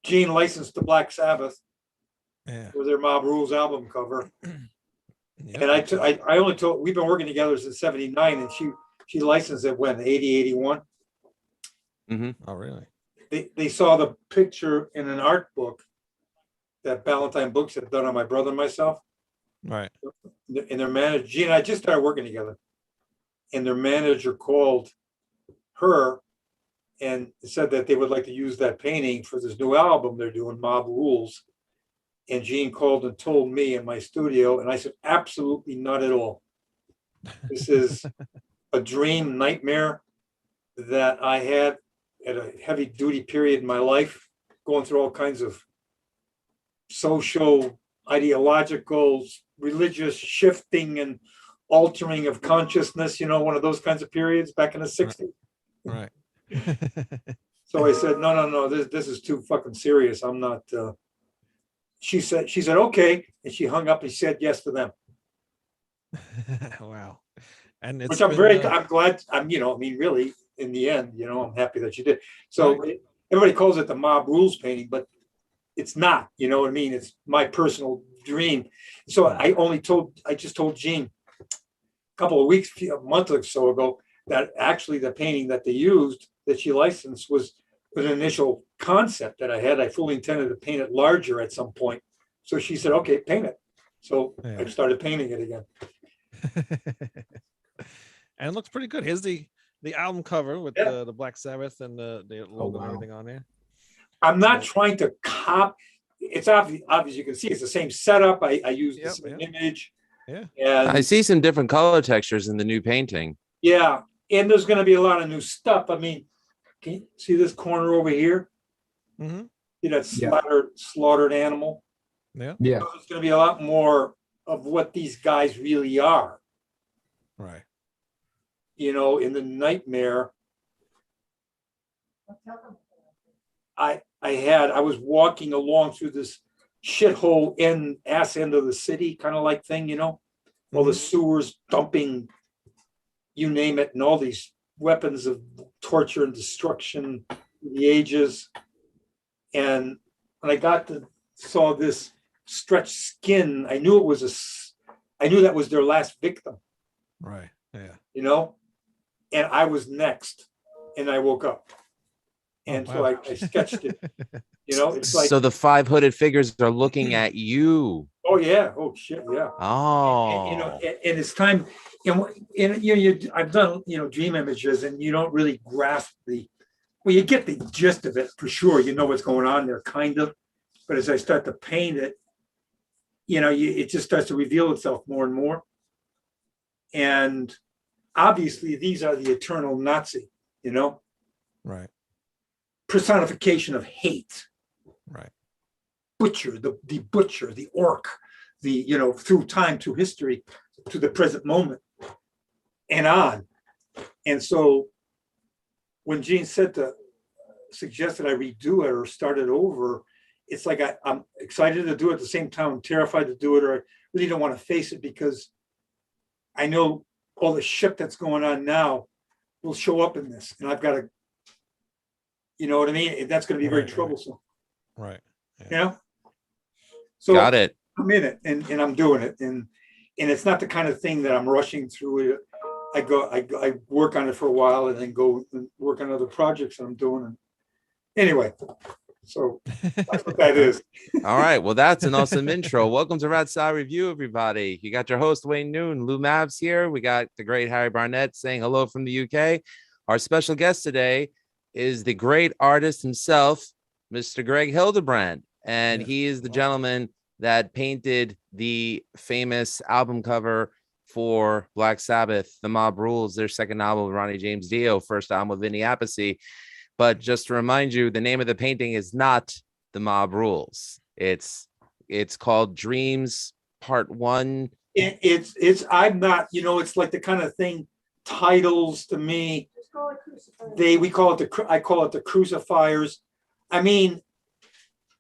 Gene licensed the Black Sabbath Yeah. for their Mob Rules album cover. Yep. And I only told, we've been working together since 79, and she licensed it when, 80, 81. Oh, really? They saw the picture in an art book that Ballantine Books had done on my brother and myself. Right. And their manager, Gene and I just started working together. And their manager called her and said that they would like to use that painting for this new album they're doing, Mob Rules. And Gene called and told me in my studio, and I said, absolutely not at all. This is a dream nightmare that I had at a heavy duty period in my life, going through all kinds of social, ideological, religious shifting and altering of consciousness, one of those kinds of periods back in the 60s. Right. So I said, no, this is too fucking serious. I'm not, she said, okay. And she hung up and said yes to them. Wow. And it's which I'm I'm glad, really, in the end, I'm happy that you did. So right. Everybody calls it the Mob Rules painting, but it's not, you know what I mean? It's my personal dream. So I just told Gene a couple of weeks, a month or so ago, that actually the painting that they used, that she licensed, was an initial concept that I had. I fully intended to paint it larger at some point. So she said, okay, paint it. So yeah. I started painting it again. And it looks pretty good. Here's the album cover with the Black Sabbath and the logo and everything on there. I'm not trying to cop. It's obvious. You can see it's the same setup. I use the same image. Yeah. And I see some different color textures in the new painting. Yeah. And there's going to be a lot of new stuff. I mean, can you see this corner over here? Mm-hmm. See that slaughtered animal? Yeah. Yeah. So there's going to be a lot more of what these guys really are. Right. In the nightmare, I was walking along through this shithole ass end of the city, kind of like thing, all the sewers dumping, you name it, and all these weapons of torture and destruction through the ages. And when I saw this stretched skin, I knew that was their last victim. Right. Yeah. And I was next, and I woke up. And so I sketched it. It's like, so the 5 hooded figures are looking at you. Oh yeah. Oh shit. Yeah. Oh. And it's time. I've done dream images, and you don't really grasp you get the gist of it for sure. You know what's going on there, kind of. But as I start to paint it, it just starts to reveal itself more and more. And obviously, these are the eternal Nazi. Right. Personification of hate. Right. Butcher, the butcher, the orc, through time, through history, to the present moment, and on. And so when Gene suggested I redo it or start it over, it's like I'm excited to do it at the same time. I'm terrified to do it, or I really don't want to face it, because I know all the shit that's going on now will show up in this, and I've got to, you know what I mean? That's going to be very troublesome. Right. Yeah. So got it. I'm in it, and I'm doing it, and it's not the kind of thing that I'm rushing through it. I work on it for a while and then go and work on other projects that I'm doing. And anyway, so that's what that is. All right. Well, that's an awesome intro. Welcome to Rat Style Review, everybody. You got your host, Wayne Noon, Lou Mavs here. We got the great Harry Barnett saying hello from the UK. Our special guest today is the great artist himself, Mr. Greg Hildebrandt. And he is the gentleman that painted the famous album cover for Black Sabbath, The Mob Rules, their second album with Ronnie James Dio, first album with Vinny Appice. But just to remind you, the name of the painting is not The Mob Rules. It's called Dreams Part 1. I'm not, it's like the kind of thing, titles to me, I call it the crucifiers. I mean,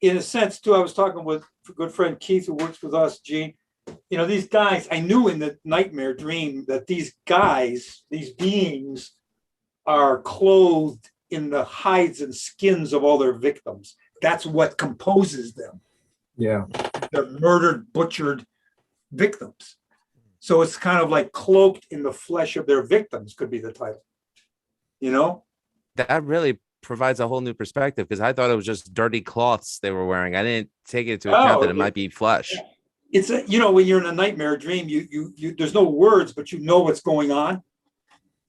in a sense too, I was talking with a good friend Keith, who works with us, Gene. These guys, I knew in the nightmare dream that these guys, these beings, are clothed in the hides and skins of all their victims. That's what composes them. Yeah. They're murdered, butchered victims. So it's kind of like cloaked in the flesh of their victims, could be the title. You know? That really provides a whole new perspective, because I thought it was just dirty cloths they were wearing. I didn't take it into account that it might be flesh. It's a, you know, when you're in a nightmare dream, you there's no words, but you know what's going on.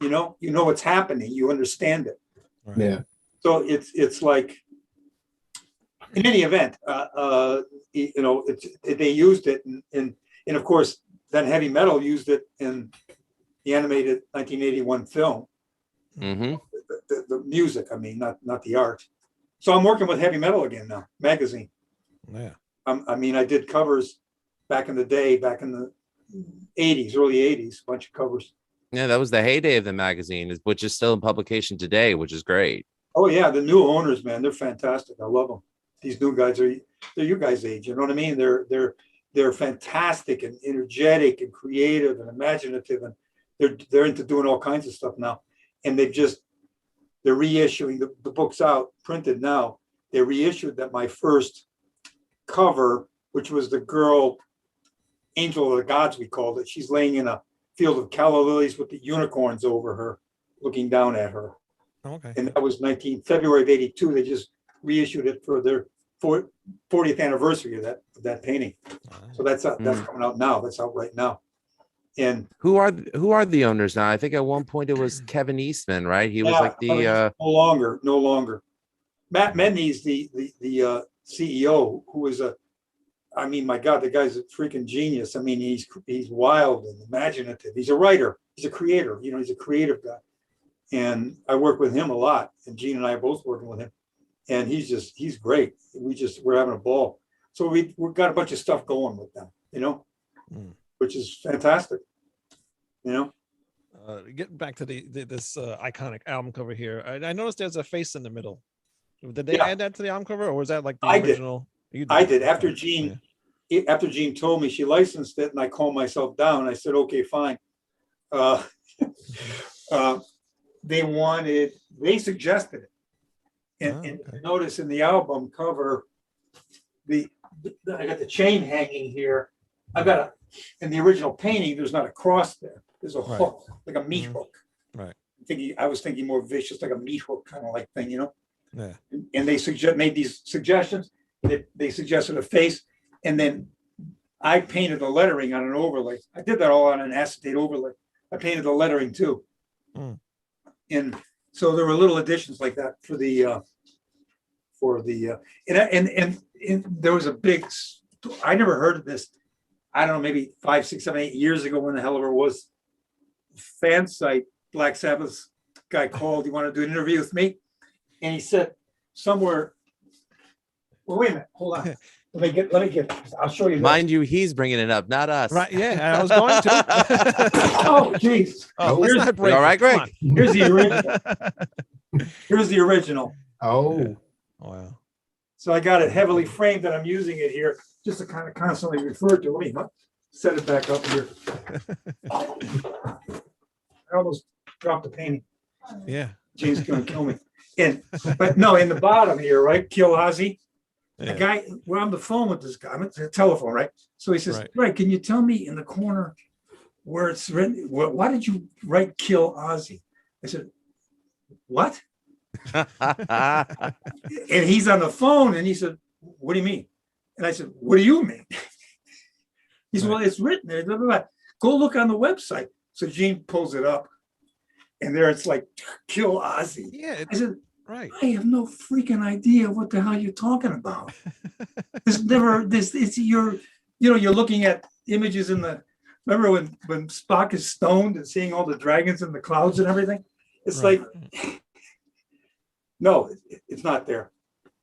You know what's happening. You understand it. Right. Yeah. So it's like, in any event, you know, they used it, and of course, then heavy metal used it in the animated 1981 film. Mm-hmm. The music, I mean, not the art. So I'm working with heavy metal again now, magazine. Yeah. I mean, I did covers back in the day, back in the 80s, early 80s, a bunch of covers. Yeah, that was the heyday of the magazine, which is still in publication today, which is great. Oh yeah, the new owners, man, they're fantastic. I love them. These new guys they're you guys' age. You know what I mean? They're fantastic and energetic and creative and imaginative, and they're into doing all kinds of stuff now. And they're reissuing the book's out, printed now. They reissued that my first cover, which was the girl, Angel of the Gods, we called it. She's laying in a field of calla lilies with the unicorns over her, looking down at her. Okay. And that was February of 82. They just reissued it for their 40th anniversary of that painting. So that's coming out now. That's out right now. And Who are the owners now? I think at one point it was Kevin Eastman, right? He was like the no longer. Matt Mendes, the CEO, who is I mean, my God, the guy's a freaking genius. I mean, he's wild and imaginative. He's a writer. He's a creator. You know, he's a creative guy. And I work with him a lot. And Gene and I are both working with him. And he's great. We're having a ball. So we've got a bunch of stuff going with them, you know, which is fantastic. You know? Getting back to this iconic album cover here, I noticed there's a face in the middle. Did they add that to the album cover, or was that like the original? I did. After Gene told me, she licensed it, and I calmed myself down. I said, okay, fine. They suggested it. And notice in the album cover, I got the chain hanging here. In the original painting, there's not a cross there. There's a hook, like a meat hook. Right. I was thinking more vicious, like a meat hook kind of like thing, you know? Yeah. And they made these suggestions. They suggested a face, and then I painted the lettering on an overlay. I did that all on an acetate overlay. I painted the lettering too. And so there were little additions like that and there was a big, I never heard of this. I don't know, maybe 5, 6, 7, 8 years ago, when the hell ever it was, fan site, Black Sabbath guy called. He wanted to do an interview with me. And he said somewhere, well, wait a minute, hold on. Let me get, I'll show you. Mind you, he's bringing it up, not us. Right. Yeah, I was going to. Oh, geez. Let's not break all right, it. Come Greg. on. Here's the original. Oh. Wow. So I got it heavily framed, and I'm using it here just to kind of constantly refer to. Let me set it back up here. I almost dropped the painting. Yeah. James is going to kill me. But no, in the bottom here, right? Kill Ozzy. Yeah. The guy, we're on the phone with this guy. I'm at the telephone, right? So he says, right, can you tell me in the corner where it's written, why did you write kill Ozzy? I said, what? And he's on the phone, and he said, what do you mean? And I said, what do you mean? He said, well, it's written there. Blah, blah, blah. Go look on the website. So Gene pulls it up, and there it's like, kill Ozzy. Yeah. I said, Right. I have no freaking idea what the hell you're talking about. You're looking at images remember when Spock is stoned and seeing all the dragons in the clouds and everything? It's like, no, it's not there.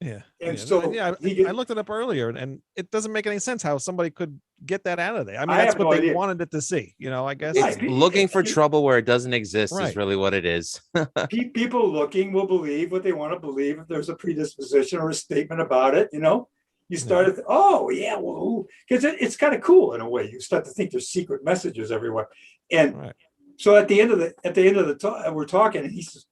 Yeah. And so I looked it up earlier, and it doesn't make any sense how somebody could get that out of there. I mean, I that's have what no they idea. wanted it to see. I guess. Yeah. It's looking for trouble where it doesn't exist is really what it is. People looking will believe what they want to believe if there's a predisposition or a statement about it. You start to, oh yeah, well, because it's kind of cool in a way. You start to think there's secret messages everywhere. And so at the end of the talk, we're talking, and he says,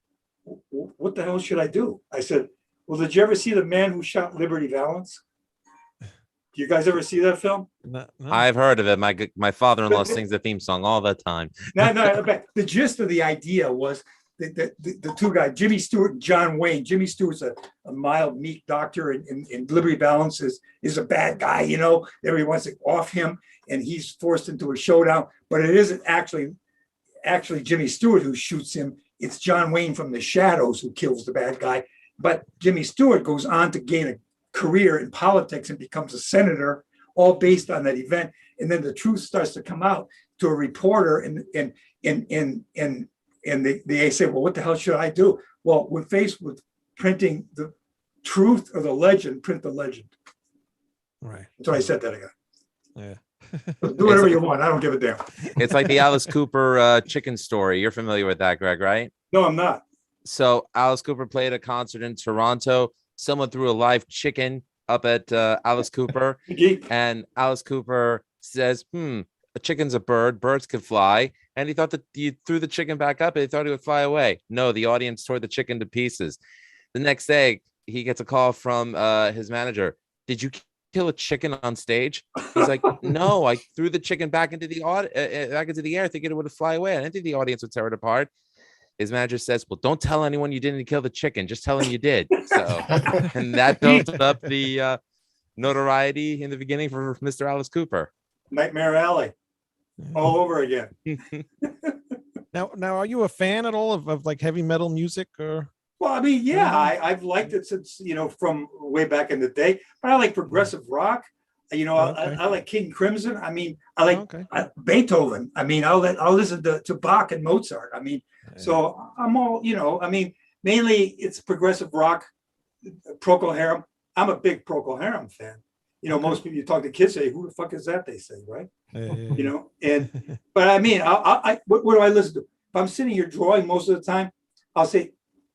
what the hell should I do? I said, well, did you ever see The Man Who Shot Liberty Valance? Do you guys ever see that film? No. I've heard of it. My father-in-law sings the theme song all the time. No, but the gist of the idea was that the two guys, Jimmy Stewart and John Wayne. Jimmy Stewart's a mild, meek doctor, and Liberty Valance is a bad guy, you know. Everyone wants to off him, and he's forced into a showdown. But it isn't actually Jimmy Stewart who shoots him. It's John Wayne from the shadows who kills the bad guy. But Jimmy Stewart goes on to gain a career in politics and becomes a senator, all based on that event. And then the truth starts to come out to a reporter, and they say, well, what the hell should I do? Well, when faced with printing the truth or the legend, print the legend. Right. So I said that again. Yeah. Do whatever you want. I don't give a damn. It's like the Alice Cooper chicken story. You're familiar with that, Greg, right? No, I'm not. So Alice Cooper played a concert in Toronto. Someone threw a live chicken up at Alice Cooper, and Alice Cooper says, a chicken's a bird. Birds can fly. And he thought that you threw the chicken back up and he thought he would fly away. No, the audience tore the chicken to pieces. The next day, he gets a call from his manager. Did you kill a chicken on stage? He's like, no, I threw the chicken back into the air thinking it would fly away. I didn't think the audience would tear it apart. His manager says, well, don't tell anyone you didn't kill the chicken. Just tell him you did. So, and that built up the notoriety in the beginning for Mr. Alice Cooper. Nightmare Alley all over again. Now, are you a fan at all of like heavy metal music or? Well, I mean, yeah, I've liked it since, from way back in the day. But I like progressive rock. I like King Crimson. I mean, I like Beethoven. I mean, I'll listen to Bach and Mozart. I mean, so I'm all, I mean, mainly it's progressive rock, Procol Harum. I'm a big Procol Harum fan. Most people you talk to kids say, who the fuck is that? They say, right? But I mean, what do I listen to? If I'm sitting here drawing most of the time, I'll say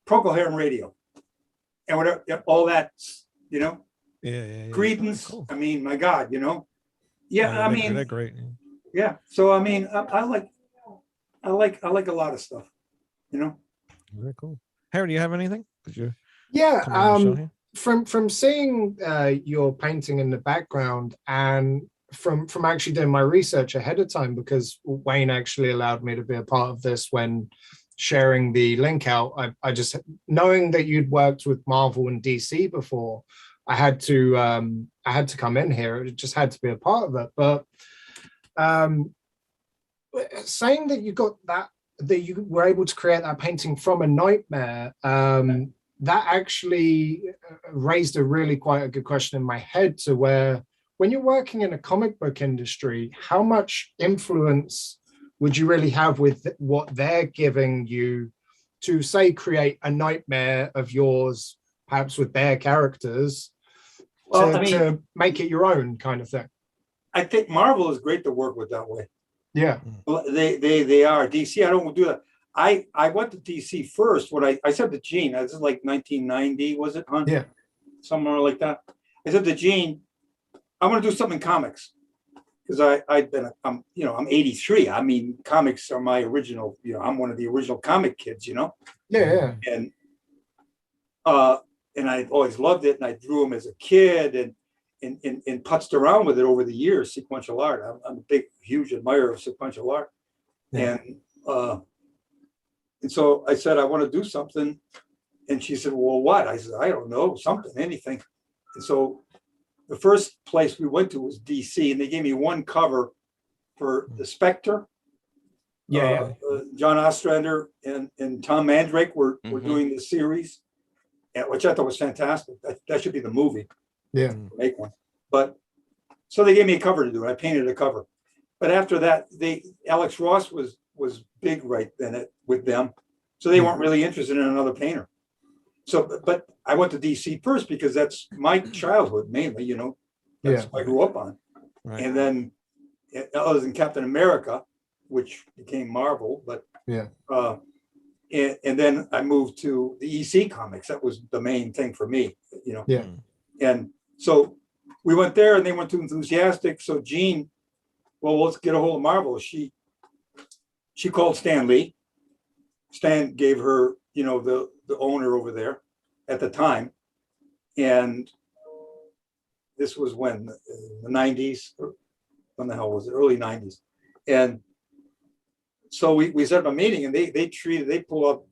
Procol Harum radio and whatever, all that, Creedence. Cool. I mean, my God, I mean, they're great. Yeah. So I mean, I like a lot of stuff, Very cool. Harry, do you have anything? From seeing your painting in the background and from actually doing my research ahead of time, because Wayne actually allowed me to be a part of this when sharing the link out. I just, knowing that you'd worked with Marvel and DC before, I had to come in here. It just had to be a part of it. But saying that that you were able to create that painting from a nightmare, that actually raised a really quite a good question in my head, to where when you're working in a comic book industry, how much influence would you really have with what they're giving you to, say, create a nightmare of yours, perhaps with their characters, to make it your own kind of thing? I think Marvel is great to work with that way. Yeah. They are. DC, I don't do that. I went to DC first when I said to Gene, this is like 1990, was it, huh? Yeah. Somewhere like that. I said to Gene, I want to do something in comics. Because I'm 83. I mean, comics are my original, I'm one of the original comic kids, Yeah. And I always loved it, and I drew them as a kid and putzed around with it over the years, sequential art. I'm a big, huge admirer of sequential art. Yeah. And so I said, I want to do something. And she said, well, what? I said, I don't know, something, anything. And so the first place we went to was DC, and they gave me one cover for the Spectre. Yeah. John Ostrander and Tom Mandrake were doing the series, which I thought was fantastic. That should be the movie. Yeah. Make one. But so they gave me a cover to do it. I painted a cover. But after that, Alex Ross was big right then with them. So they weren't really interested in another painter. So, but I went to DC first because that's my childhood mainly, that's what I grew up on. Right. And then, other than Captain America, which became Marvel, but and then I moved to the EC comics. That was the main thing for me, Yeah. And so we went there, and they went to Enthusiastic. So Jean, well, let's get a hold of Marvel. She called Stan Lee. Stan gave her, the owner over there at the time. And this was when, the 90s, when the hell was it? Early 90s. And so we set up a meeting, and they rolled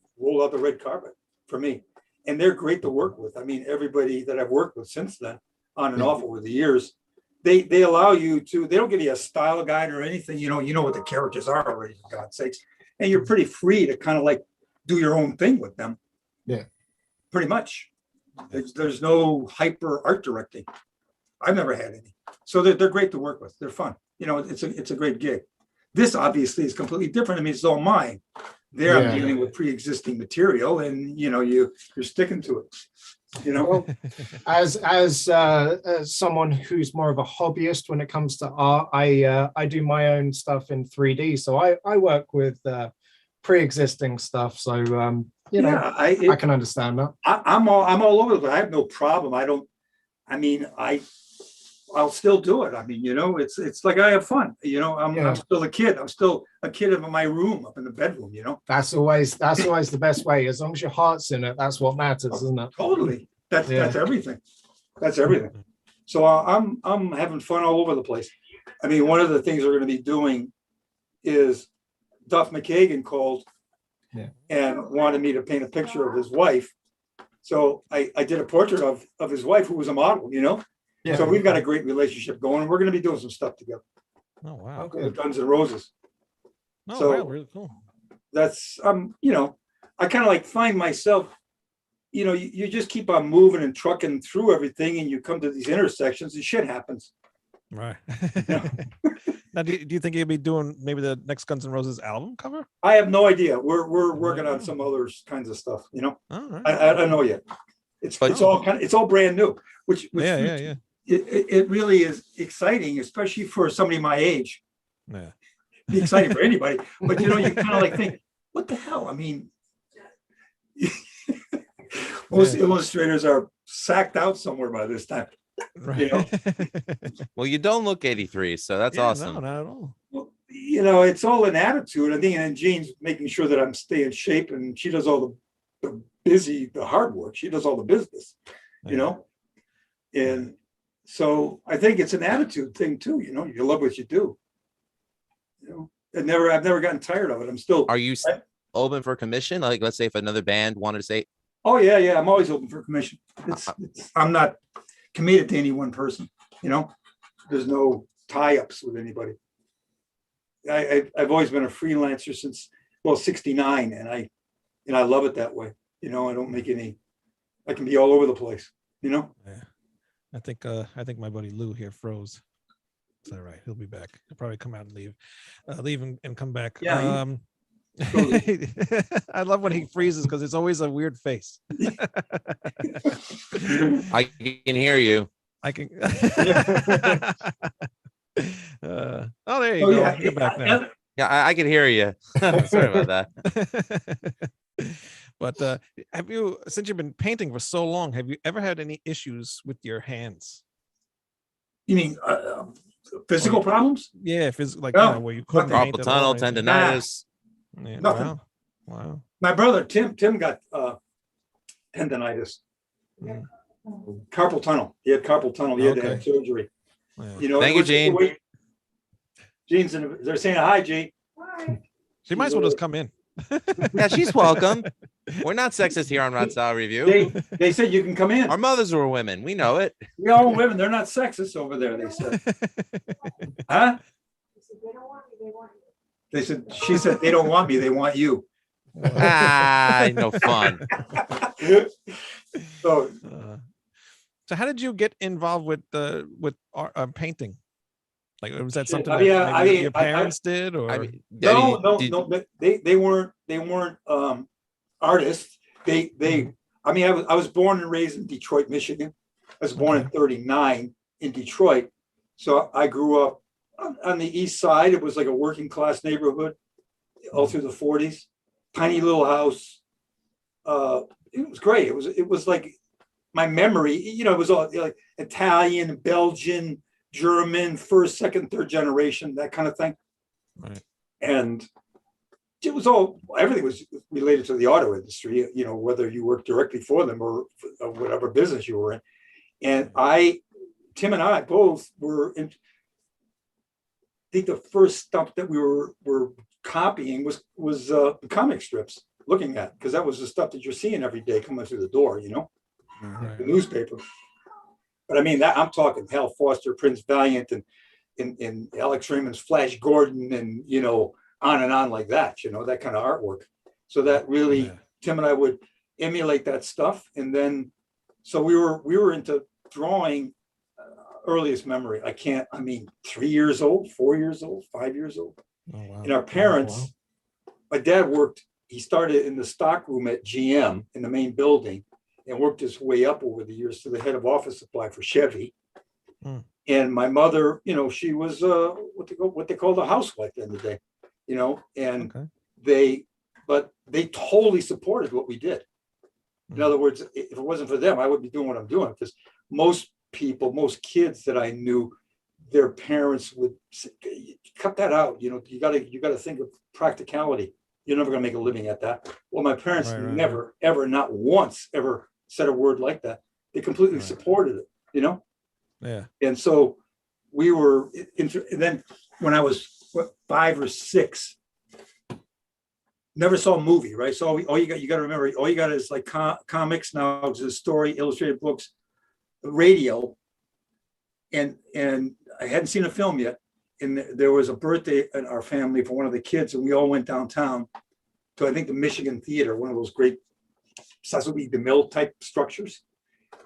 out the red carpet for me. And they're great to work with. I mean, everybody that I've worked with since then, on and off over the years, they allow you to, they don't give you a style guide or anything. You know what the characters are already, for God's sakes. And you're pretty free to kind of like do your own thing with them. Yeah. Pretty much. There's no hyper art directing. I've never had any. So they're great to work with. They're fun. It's a great gig. This obviously is completely different. I mean, it's all mine. There I'm dealing with pre-existing material, and you're sticking to it. Well, as someone who's more of a hobbyist when it comes to art, I do my own stuff in 3D. So I work with pre-existing stuff. So I can understand that. I'm all over the place. I have no problem. I'll still do it. I mean, it's like I have fun. I'm still a kid. I'm still a kid in my room, up in the bedroom. That's always the best way. As long as your heart's in it, that's what matters, isn't it? Totally. That's everything. That's everything. So I'm having fun all over the place. I mean, one of the things we're going to be doing is Duff McKagan called and wanted me to paint a picture of his wife. So I did a portrait of his wife, who was a model. Yeah. So we've got a great relationship going. We're going to be doing some stuff together. Oh wow! With Guns N' Roses. Oh so wow, really cool. That's I kind of like find myself, you just keep on moving and trucking through everything, and you come to these intersections, and shit happens. Right. Now, do you think you'll be doing maybe the next Guns N' Roses album cover? I have no idea. We're working on some other kinds of stuff. All right. I don't know yet. It's all brand new. Which yeah. It really is exciting, especially for somebody my age. Yeah. Be exciting for anybody, but you kind of like think, what the hell? I mean, most illustrators are sacked out somewhere by this time. Right. Well, you don't look 83, so that's awesome. No, not at all. Well, it's all an attitude. I think, and Jean's making sure that I'm staying in shape, and she does all the hard work. She does all the business, And so I think it's an attitude thing too. You love what you do. I've never gotten tired of it. I'm still. Are you open for commission? Like, let's say if another band wanted to say. Oh yeah. I'm always open for commission. I'm not committed to any one person. There's no tie-ups with anybody. I've always been a freelancer since 69, and I love it that way. I don't make any. I can be all over the place. Yeah. I think my buddy Lou here froze. Is that right? He'll be back. He'll probably come out and leave and come back. Yeah. I love when he freezes because it's always a weird face. I can hear you. I can. There you go. Yeah. You're back now. Yeah, I can hear you. Sorry about that. But since you've been painting for so long, have you ever had any issues with your hands? You mean physical problems? Yeah, where you couldn't paint carpal tunnel, tendonitis. Yeah, nothing. Wow. My brother Tim got tendonitis, carpal tunnel. He had carpal tunnel. He had to have surgery. Yeah. Thank you, Gene. Gene's they're saying hi, Gene. Hi. She might as well just come in. Yeah, she's welcome. We're not sexist here on Rod Style Review. They said you can come in. Our mothers were women. We know it. We all women. They're not sexist over there, they said. Huh? She said they don't want me, they want you. No fun. So how did you get involved with painting? Like, was that something your parents did, or no? They weren't artists. I was born and raised in Detroit, Michigan. I was born in 39 in Detroit. So I grew up on the east side. It was like a working class neighborhood all through the 40s. Tiny little house. It was great. It was like my memory, it was all like Italian, Belgian, German, first, second, third generation, that kind of thing. Right. And it was everything was related to the auto industry, you know, whether you worked directly for them or whatever business you were in. And Tim and I both were in, I think the first stuff that we were copying was comic strips, looking at, because that was the stuff that you're seeing every day coming through the door, you know, the newspaper. But I mean, that I'm talking Hal Foster, Prince Valiant, and Alex Raymond's Flash Gordon, and, you know, on like that, you know, that kind of artwork. So that really, Tim and I would emulate that stuff. And then, so we were into drawing, earliest memory. 3 years old, 4 years old, 5 years old. Oh, wow. And our parents, my dad he started in the stock room at GM in the main building and worked his way up over the years to the head of office supply for Chevy. And my mother, you know, she was what they call the housewife at the end of the day, you know, and they totally supported what we did. In other words, if it wasn't for them, I wouldn't be doing what I'm doing, because most kids that I knew, their parents would say, cut that out. You know, you gotta think of practicality. You're never gonna make a living at that. Well, my parents never, ever, not once, ever said a word like that. They completely supported it, you know? Yeah. And so we were, and then when I was 5 or 6, never saw a movie, right? So all you got to remember, all you got is like comics now, it's a story, illustrated books, radio, and I hadn't seen a film yet. And there was a birthday in our family for one of the kids, and we all went downtown to, I think, the Michigan Theater, one of those great Cecil B. DeMille type structures.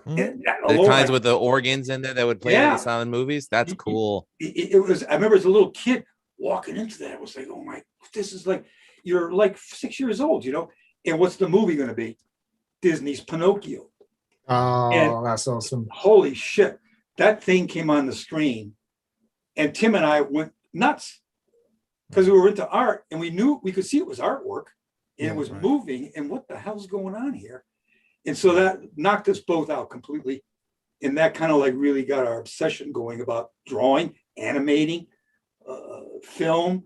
And the kinds with the organs in there that would play in the silent movies. That's cool. It was. I remember as a little kid walking into that, I was like, "Oh my, this is like, you're like 6 years old, you know." And what's the movie going to be? Disney's Pinocchio. Oh, and that's awesome! Holy shit, that thing came on the screen, and Tim and I went nuts because we were into art, and we could see it was artwork, and it was moving. And what the hell's going on here? And so that knocked us both out completely. And that kind of like really got our obsession going about drawing, animating, film,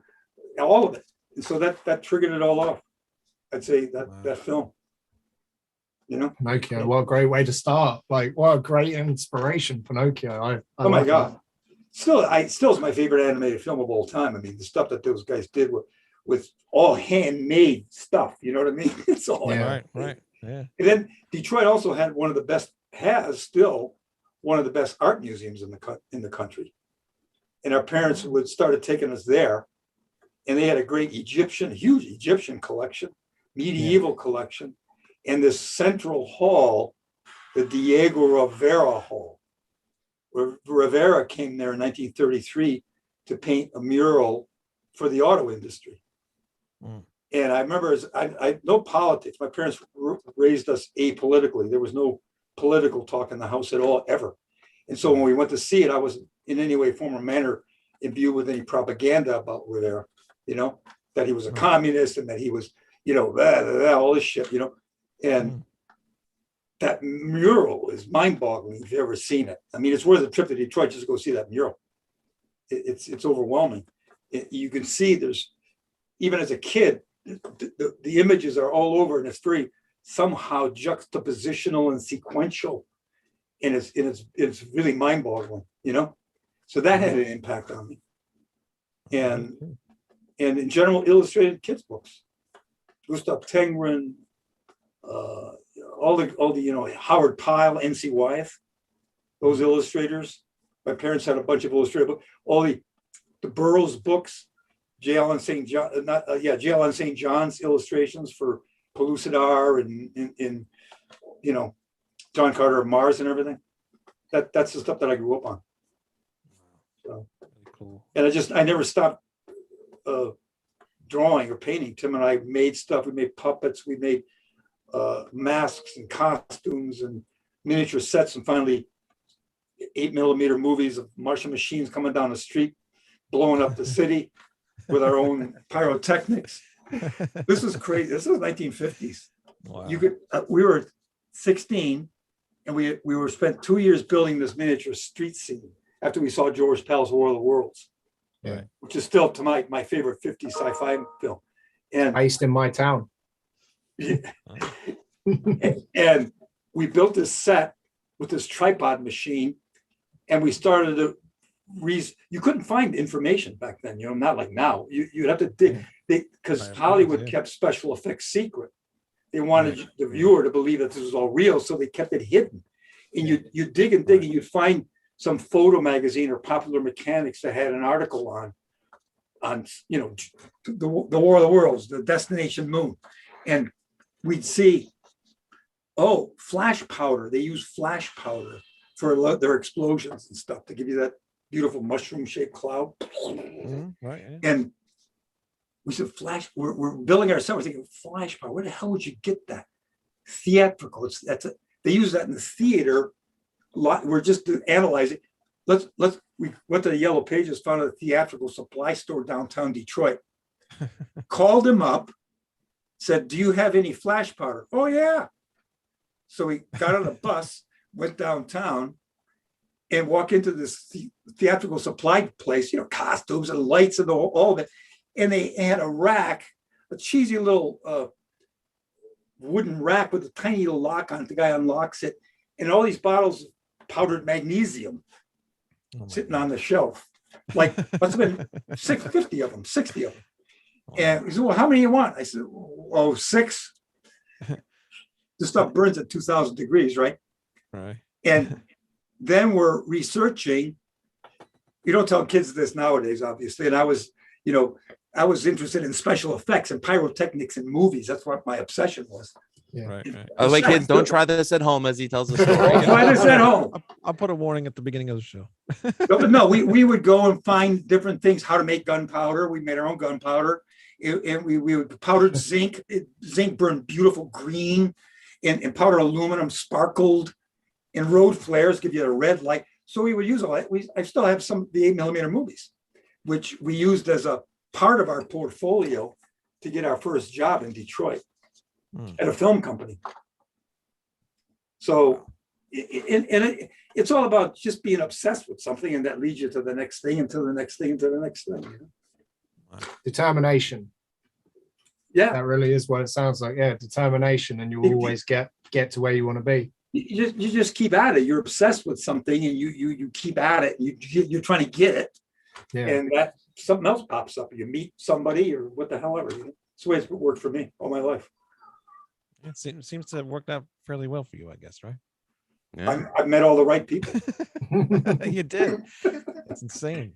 all of it. And so that triggered it all off. I'd say that film, you know? Pinocchio, what a great way to start. Like, what a great inspiration, Pinocchio. I oh my God. Still is my favorite animated film of all time. I mean, the stuff that those guys did with all handmade stuff, you know what I mean? It's all right. Yeah. And then Detroit also had has still one of the best art museums in the country. And our parents started taking us there, and they had a great huge Egyptian collection, medieval collection, and this central hall, the Diego Rivera Hall, where Rivera came there in 1933 to paint a mural for the auto industry. And I remember, I no politics. My parents raised us apolitically. There was no political talk in the house at all, ever. And so when we went to see it, I wasn't in any way, form, or manner imbued with any propaganda about Rivera, you know, that he was a communist and that he was, you know, all this shit, you know. And that mural is mind-boggling if you've ever seen it. I mean, it's worth a trip to Detroit just to go see that mural. It's overwhelming. You can see there's, even as a kid, the images are all over, and it's very somehow juxtapositional and sequential, and it's really mind-boggling, you know. So that had an impact on me, and in general, illustrated kids books, Gustav Tenggren, all the you know, Howard Pyle, N.C. Wyeth, those illustrators. My parents had a bunch of illustrated books. All the Burroughs books. J. Allen St. John's illustrations for Pellucidar and you know, John Carter of Mars and everything. That's the stuff that I grew up on. So cool. And I never stopped drawing or painting. Tim and I made stuff. We made puppets. We made masks and costumes and miniature sets, and finally 8mm movies of Martian machines coming down the street, blowing up the city. With our own pyrotechnics. This was crazy. This was 1950s. Wow. We were 16, and we were spent 2 years building this miniature street scene after we saw George Pal's War of the Worlds, which is still to my favorite 50s sci-fi film. And based in my town. and we built this set with this tripod machine, and we started to you couldn't find information back then, not like now. You'd have to dig, because Hollywood kept special effects secret. They wanted the viewer to believe that this was all real, so they kept it hidden. And you dig and dig, and you'd find some photo magazine or Popular Mechanics that had an article on the War of the Worlds, the Destination Moon, and we'd see, flash powder. They use flash powder for their explosions and stuff to give you that beautiful mushroom-shaped cloud. Right. Yeah. And we said, flash. We're building ourselves. We're thinking, flash powder. Where the hell would you get that? Theatrical. They use that in the theater a lot. We're just to analyze it. We went to the Yellow Pages, found a theatrical supply store downtown Detroit. Called him up, said, "Do you have any flash powder?" "Oh yeah." So we got on a bus, went downtown, and walked into this theatrical supply place, costumes and lights and all of it. And they had a rack, a cheesy little wooden rack with a tiny little lock on it. The guy unlocks it, and all these bottles of powdered magnesium sitting on the shelf. Like, must have been 50 of them, 60 of them. And he said, "Well, how many you want?" I said, "Oh, 6. This stuff burns at 2,000 degrees, right? Right. And then we're researching. You don't tell kids this nowadays, obviously. And I was interested in special effects and pyrotechnics in movies. That's what my obsession was. Yeah. Right. By the way, kids, don't try this at home as he tells the story. Don't try this at home. I'll put a warning at the beginning of the show. No, we would go and find different things, how to make gunpowder. We made our own gunpowder. And we powdered zinc. Zinc burned beautiful green, and powdered aluminum sparkled, and road flares give you a red light. So we would use all that. I still have some of the 8mm movies, which we used as a part of our portfolio to get our first job in Detroit at a film company. So it's all about just being obsessed with something, and that leads you to the next thing, and to the next thing, and to the next thing. Determination. Yeah, that really is what it sounds like. Yeah, determination, and you always get to where you want to be. You just keep at it. You're obsessed with something, and you keep at it. You're trying to get it, and that something else pops up. You meet somebody, or what the hell ever. It's the way it's worked for me all my life. It seems to have worked out fairly well for you, I guess, right? Yeah. I've met all the right people. You did. It's insane.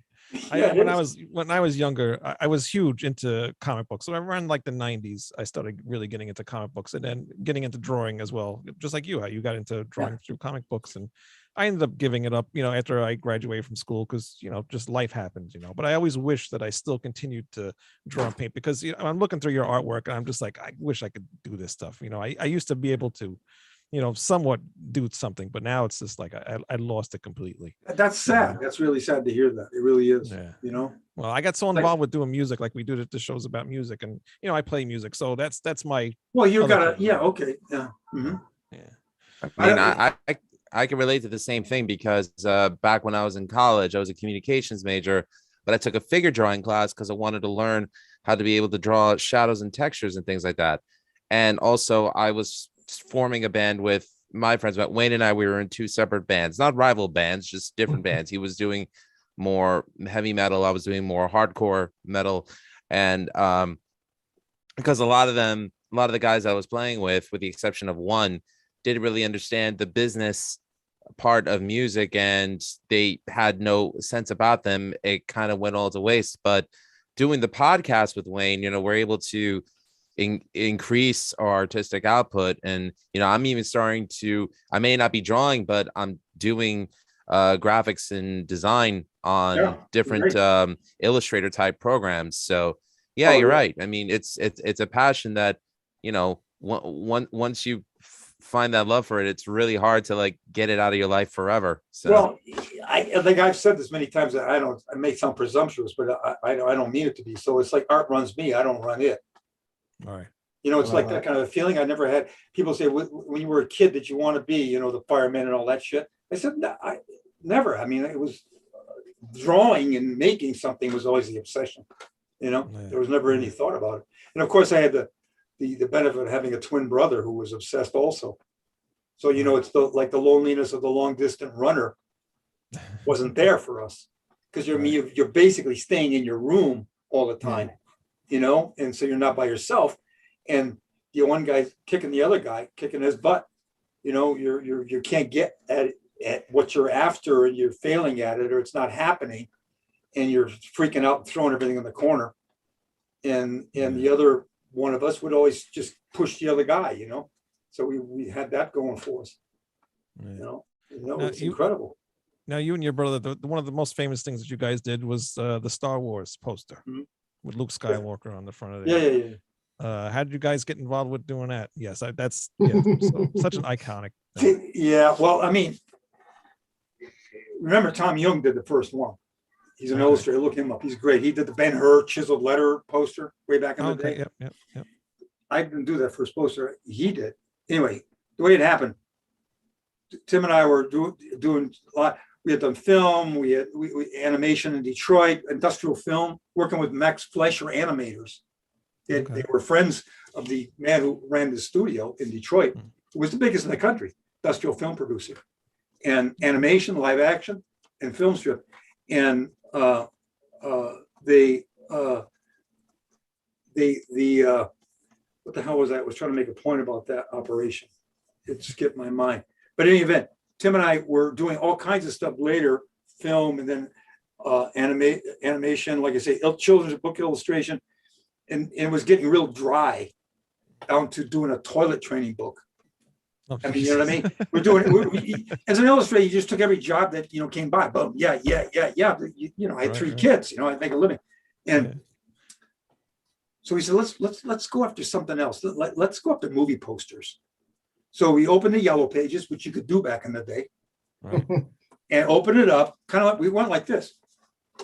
Yeah, when I was younger, I was huge into comic books. So around like the 90s, I started really getting into comic books, and then getting into drawing as well. Just like you, how you got into drawing through comic books. And I ended up giving it up, after I graduated from school, because, just life happens, but I always wish that I still continued to draw and paint, because I'm looking through your artwork and I'm just like, I wish I could do this stuff. I used to be able to, somewhat do something, but now it's just like I lost it completely. That's sad. That's really sad to hear that. It really is. Yeah. Well, I got so involved with doing music, like we do the shows about music, and I play music, so that's my. Well, you gotta, okay, yeah. Mm-hmm. Yeah. I mean, I can relate to the same thing, because back when I was in college, I was a communications major, but I took a figure drawing class because I wanted to learn how to be able to draw shadows and textures and things like that. And also, I was forming a band with my friends. But Wayne and I, we were in 2 separate bands, not rival bands, just different bands. He was doing more heavy metal, I was doing more hardcore metal, and because a lot of the guys I was playing with the exception of one, didn't really understand the business part of music, and they had no sense about them. It kind of went all to waste. But doing the podcast with Wayne, we're able to increase our artistic output. And I'm even starting to, I may not be drawing, but I'm doing graphics and design on different Illustrator type programs. So you're right. I mean, it's a passion that once you find that love for it, it's really hard to like get it out of your life forever. So well, I think I've said this many times that I may sound presumptuous, but I don't mean it to be. So it's like art runs me, I don't run it. All right. It's like that kind of a feeling. I never had. People say, when you were a kid, did you want to be, the fireman and all that shit? I said, no, I never. I mean, it was drawing and making something was always the obsession. Yeah. There was never any Yeah. thought about it. And of course, I had the benefit of having a twin brother who was obsessed also. So, it's like the loneliness of the long distant runner wasn't there for us, because you're basically staying in your room all the time, and so you're not by yourself, and the one guy's kicking the other guy, kicking his butt. You can't get at what you're after, and you're failing at it, or it's not happening, and you're freaking out and throwing everything in the corner, and the other one of us would always just push the other guy, so we had that going for us. It's incredible. Now, you and your brother, one of the most famous things that you guys did was the Star Wars poster with Luke Skywalker on the front of it. Yeah. How did you guys get involved with doing that? Yes, that's such an iconic thing. Yeah, well, I mean, remember Tom Young did the first one. He's an illustrator. Look him up. He's great. He did the Ben-Hur chiseled letter poster way back in the day. Yep. I didn't do that first poster. He did. Anyway, the way it happened, Tim and I were doing a lot. We had done film, we had animation in Detroit, industrial film, working with Max Fleischer animators. They were friends of the man who ran the studio in Detroit, who was the biggest in the country, industrial film producer, and animation, live action, and film strip. And what the hell was that? I was trying to make a point about that operation. It skipped my mind. But in any event, Tim and I were doing all kinds of stuff later, film, and then animation, like I say, children's book illustration, and it was getting real dry, down to doing a toilet training book. I mean, you know what I mean? We're doing as an illustrator, you just took every job that came by. Boom, yeah. I had 3 kids. I'd make a living, and so we said, let's go after something else. Let's go after movie posters. So we opened the Yellow Pages, which you could do back in the day, and open it up. Kind of like we went like this,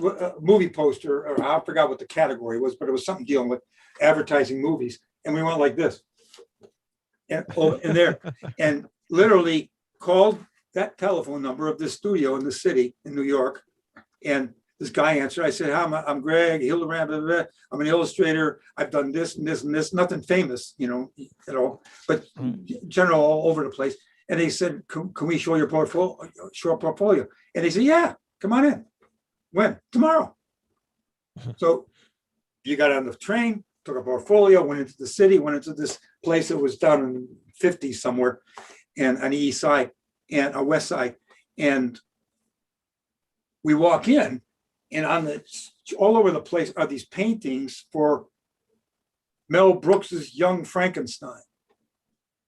a movie poster, or I forgot what the category was, but it was something dealing with advertising movies, and we went like this, and in there, and literally called that telephone number of this studio in the city in New York, and this guy answered. I said, "Hi, I'm Greg Hildebrandt. Blah, blah, blah. I'm an illustrator. I've done this and this and this. Nothing famous, at all, but general all over the place." And they said, "Can we show your portfolio? Show a portfolio?" And they said, "Yeah, come on in. When? Tomorrow." So you got on the train, took a portfolio, went into the city, went into this place that was down in 50 somewhere, and on the east side and on west side, and we walk in. And all over the place are these paintings for Mel Brooks's Young Frankenstein.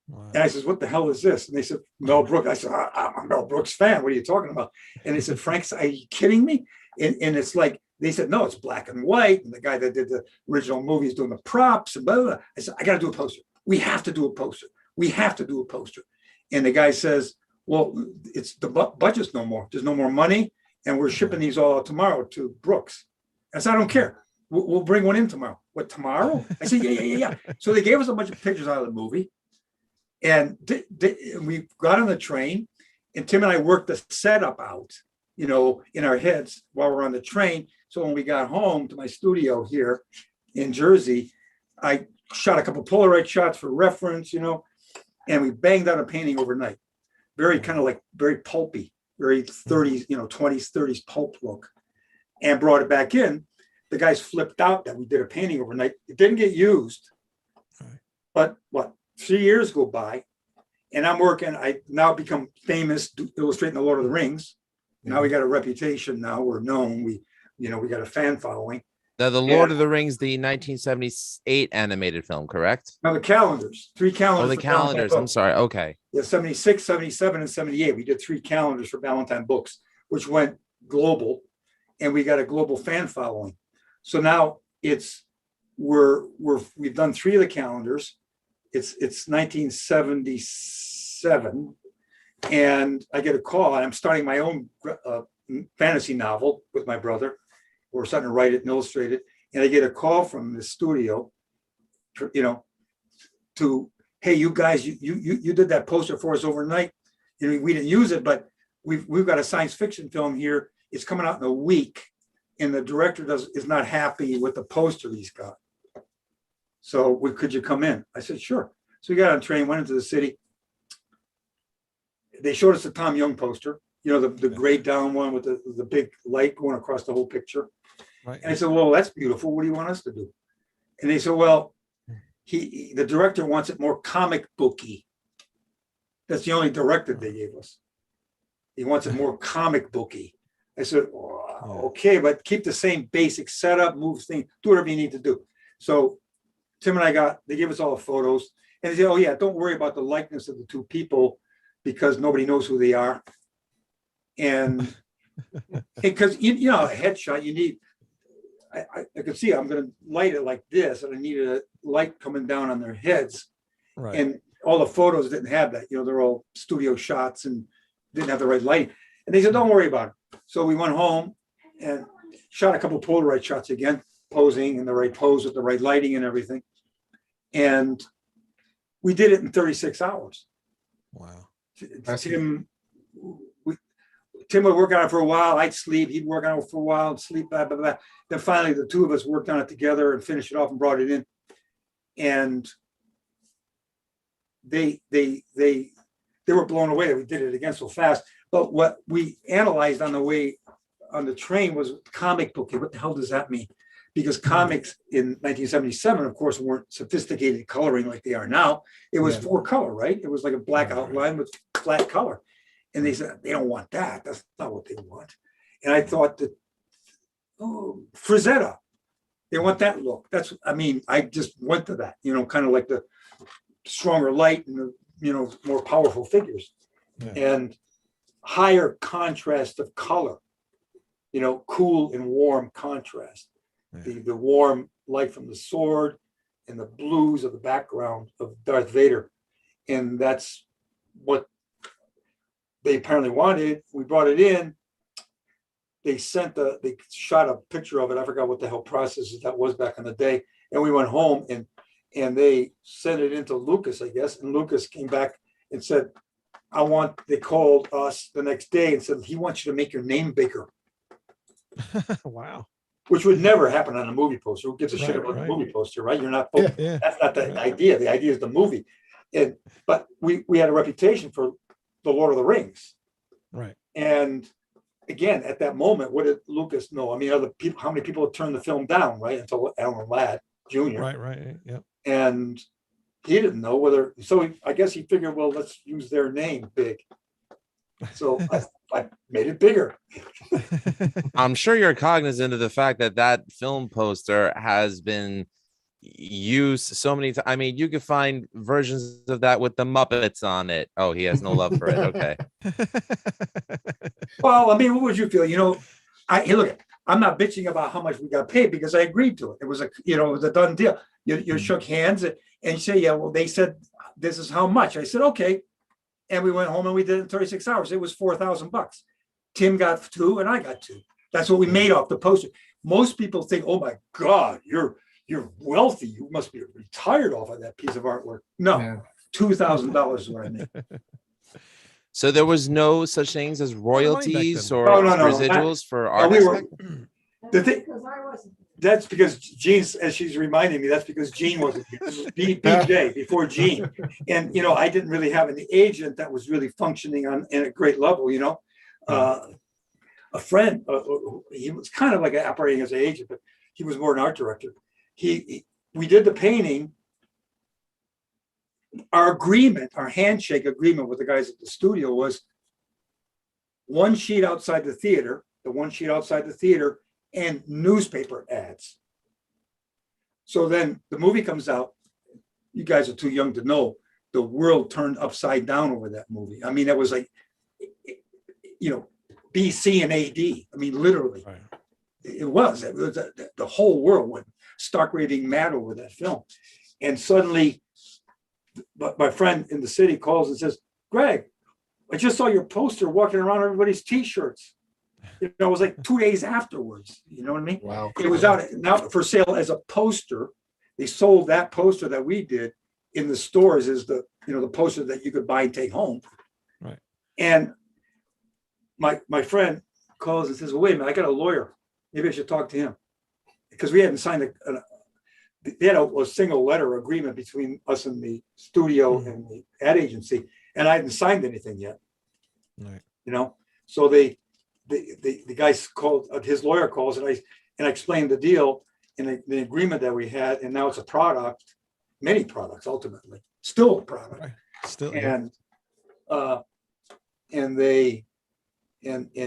Wow. And I said, "What the hell is this?" And they said, "Mel Brooks." I said, "I'm a Mel Brooks fan. What are you talking about?" And they said, "Frank, are you kidding me?" And it's like, they said, "No, it's black and white." And the guy that did the original movie is doing the props and blah, blah, blah. I said, "I got to do a poster. We have to do a poster. We have to do a poster." And the guy says, "Well, it's the budget's no more. There's no more money. And we're shipping these all out tomorrow to Brooks." I said, "I don't care. We'll bring one in tomorrow." "What, tomorrow?" I said, yeah. So they gave us a bunch of pictures out of the movie. And we got on the train, and Tim and I worked the setup out, in our heads while we're on the train. So when we got home to my studio here in Jersey, I shot a couple Polaroid shots for reference, and we banged out a painting overnight. Very kind of like very pulpy. Very 30s, 20s, 30s pulp look, and brought it back in. The guys flipped out that we did a painting overnight. It didn't get used, but 3 years go by, and I'm working. I now become famous illustrating the Lord of the Rings. Now we got a reputation. Now we're known. We got a fan following. Now, the Lord of the Rings, the 1978 animated film, correct? Now the calendars, 3 calendars. Oh, the calendars. I'm sorry. Okay. Yeah, 76, 77, and 78. We did 3 calendars for Valentine Books, which went global, and we got a global fan following. So now we've done 3 of the calendars. It's 1977, and I get a call, and I'm starting my own fantasy novel with my brother. We're starting to write it and illustrate it, and I get a call from the studio, to, "Hey, you guys, you did that poster for us overnight. We didn't use it, but we've got a science fiction film here. It's coming out in a week. and the director is not happy with the poster he's got. So could you come in? I said, sure. So we got on a train, went into the city. They showed us the Tom Young poster, the grayed down one with the big light going across the whole picture. Right. And I said, well, that's beautiful. What do you want us to do? And they said, well, the director wants it more comic booky. That's the only directive they gave us. He wants it more comic booky. I said, okay, but keep the same basic setup, move things, do whatever you need to do. So Tim and they gave us all the photos, and they said, oh yeah, don't worry about the likeness of the two people because nobody knows who they are. And because a headshot, you need, I could see I'm going to light it like this, and I needed a light coming down on their heads. Right. And all the photos didn't have that. They're all studio shots and didn't have the right light. And they said, don't worry about it. So we went home and shot a couple of Polaroid shots again, posing in the right pose with the right lighting and everything. And we did it in 36 hours. Wow. Tim would work on it for a while. I'd sleep. He'd work on it for a while and sleep. Blah, blah, blah. Then finally, the two of us worked on it together and finished it off and brought it in. And they were blown away that we did it again so fast. But what we analyzed on the way on the train was comic book. What the hell does that mean? Because comics in 1977, of course, weren't sophisticated coloring like they are now. It was 4-color, right? It was like a black outline with flat color. And they said, they don't want that. That's not what they want. And I thought that, Frazetta, they want that look. I just went to that, kind of like the stronger light and the, more powerful figures. And higher contrast of color, cool and warm contrast. The warm light from the sword and the blues of the background of Darth Vader. And that's what they apparently wanted. We brought it in. They shot a picture of it. I forgot what the hell process that was back in the day. And we went home and they sent it into Lucas, I guess. And Lucas came back and said, they called us the next day and said, he wants you to make your name bigger. Wow. Which would never happen on a movie poster. Who gives a shit about the movie poster, right? You're not, that's not the idea. The idea is the movie. But we had a reputation for the Lord of the Rings. Right. And again, at that moment, what did Lucas know? I mean, how many people had turned the film down, right? Until Alan Ladd Jr. Right. Yeah. And he didn't know I guess he figured, well, let's use their name big. So I made it bigger. I'm sure you're cognizant of the fact that film poster has been used so many times. I mean, you could find versions of that with the Muppets on it. Oh, he has no love for it. Okay. Well, I mean, what would you feel? Hey, look, I'm not bitching about how much we got paid because I agreed to it. It was a done deal. You shook hands and you say, yeah, well, they said this is how much. I said, okay. And we went home and we did it in 36 hours. It was $4,000. Tim got 2 and I got 2. That's what we made off the poster. Most people think, oh my God, you're wealthy. You must be retired off of that piece of artwork. No, $2,000 is what I made. So there was no such things as royalties or No, residuals for artists? That's because Gene, as she's reminding me, that's because Gene wasn't here. This was BJ before Gene. And, I didn't really have an agent that was really functioning in a great level, a friend, he was kind of like operating as an agent, but he was more an art director. We did the painting. Our handshake agreement with the guys at the studio was one sheet outside the theater, and newspaper ads. So then the movie comes out. You guys are too young to know. The world turned upside down over that movie. I mean, it was like, BC and AD. I mean, literally. Right. It was the whole world went stark raving mad over that film. And suddenly, my friend in the city calls and says, Greg, I just saw your poster walking around everybody's t-shirts. It was like 2 days afterwards. You know what I mean? Wow. It was out now for sale as a poster. They sold that poster that we did in the stores as the poster that you could buy and take home. Right. And my friend calls and says, well, wait a minute, I got a lawyer. maybe I should talk to him, because we hadn't signed they had a single letter agreement between us and the studio and the ad agency, and I hadn't signed anything yet. Right. So the guy called, his lawyer calls, and I explained the deal and the agreement that we had, and now it's a product, many products ultimately, still a product. Right. Still, And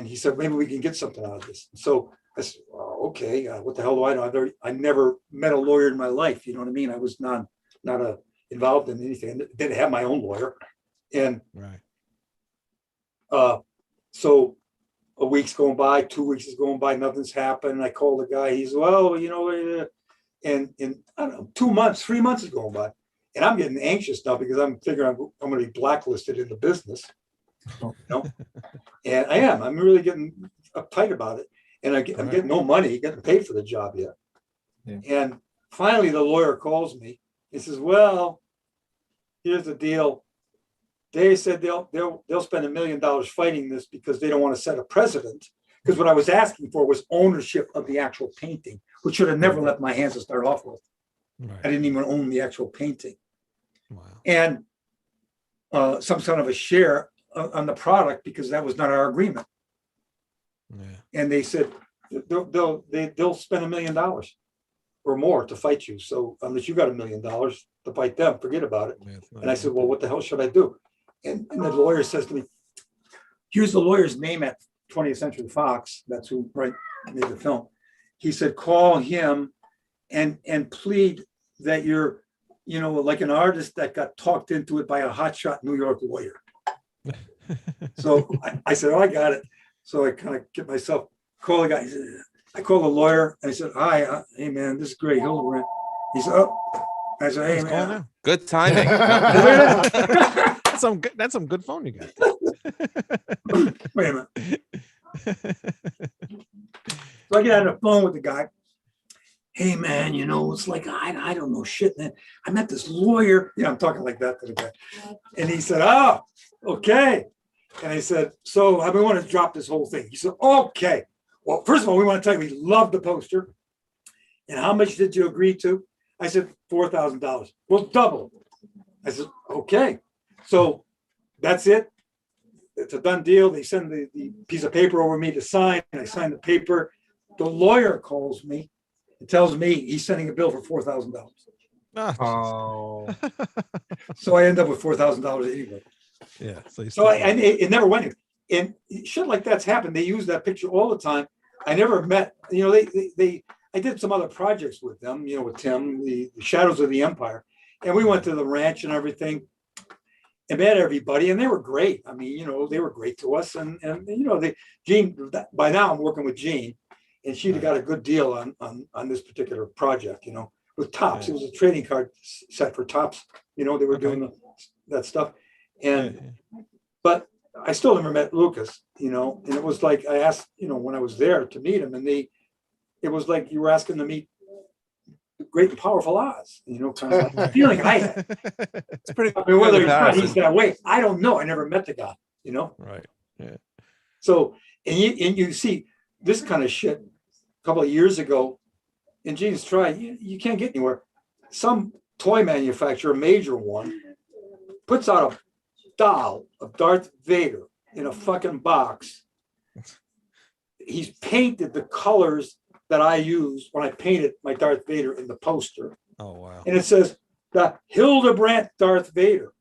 he said, maybe we can get something out of this. So I said, oh, okay, what the hell do I know? I never met a lawyer in my life. You know what I mean? I was not involved in anything. I didn't have my own lawyer. And right. So a week's going by, 2 weeks is going by, nothing's happened. I call the guy. He's, well, and I don't know, 2 months, 3 months is going by. And I'm getting anxious now because I'm figuring I'm going to be blacklisted in the business. And I am. I'm really getting uptight about it. And I'm getting no money, getting paid for the job yet. Yeah. And finally, the lawyer calls me. He says, well, here's the deal. They said they'll spend $1 million fighting this because they don't want to set a precedent. Because what I was asking for was ownership of the actual painting, which should have never left my hands to start off with. Right. I didn't even own the actual painting. Wow. And some sort of a share on the product, because that was not our agreement. Yeah. And they said they'll spend $1 million or more to fight you. So unless you got $1 million to fight them, forget about it. Yeah, And I said, well, what the hell should I do? And the lawyer says to me, here's the lawyer's name at 20th Century Fox. That's who made the film. He said, call him and plead that you're, like an artist that got talked into it by a hotshot New York lawyer. So I said, oh, I got it. So I kind of get myself, call the guy. I called the lawyer. I said, hi, hey man, this is Greg Hildebrandt. He said, oh. I said, hey man. Good timing. That's some good phone you got. Wait a minute. So I get on the phone with the guy. Hey man, it's like I don't know shit, man. I met this lawyer. I'm talking like that to the guy. And he said, oh, okay. And I said, so we want to drop this whole thing. He said, okay. Well, first of all, we want to tell you we love the poster. And how much did you agree to? I said, $4,000. Well, double. I said, okay. So that's it. It's a done deal. They send the piece of paper over me to sign. And I sign the paper. The lawyer calls me and tells me he's sending a bill for $4,000. Oh. So I end up with $4,000 anyway. Yeah. So it never went anywhere. And shit like that's happened. They use that picture all the time. I never met, I did some other projects with them, with Tim, the Shadows of the Empire. And we went to the ranch and everything and met everybody, and they were great. I mean, they were great to us. And Gene, by now I'm working with Gene, and she'd got a good deal on this particular project, with Topps. It was a trading card set for Topps. They were doing that stuff. And, but I still never met Lucas, and it was like, I asked, when I was there to meet him, and it was like you were asking to meet the great and powerful Oz, kind of like the feeling I had. It's pretty. I mean, whether he's that way, I don't know. I never met the guy, Right. Yeah. So, and you see this kind of shit a couple of years ago, and Jesus try, you can't get anywhere. Some toy manufacturer, a major one, puts out a doll of Darth Vader in a fucking box. He's painted the colors that I used when I painted my Darth Vader in the poster. Oh, wow. And it says the Hildebrandt Darth Vader.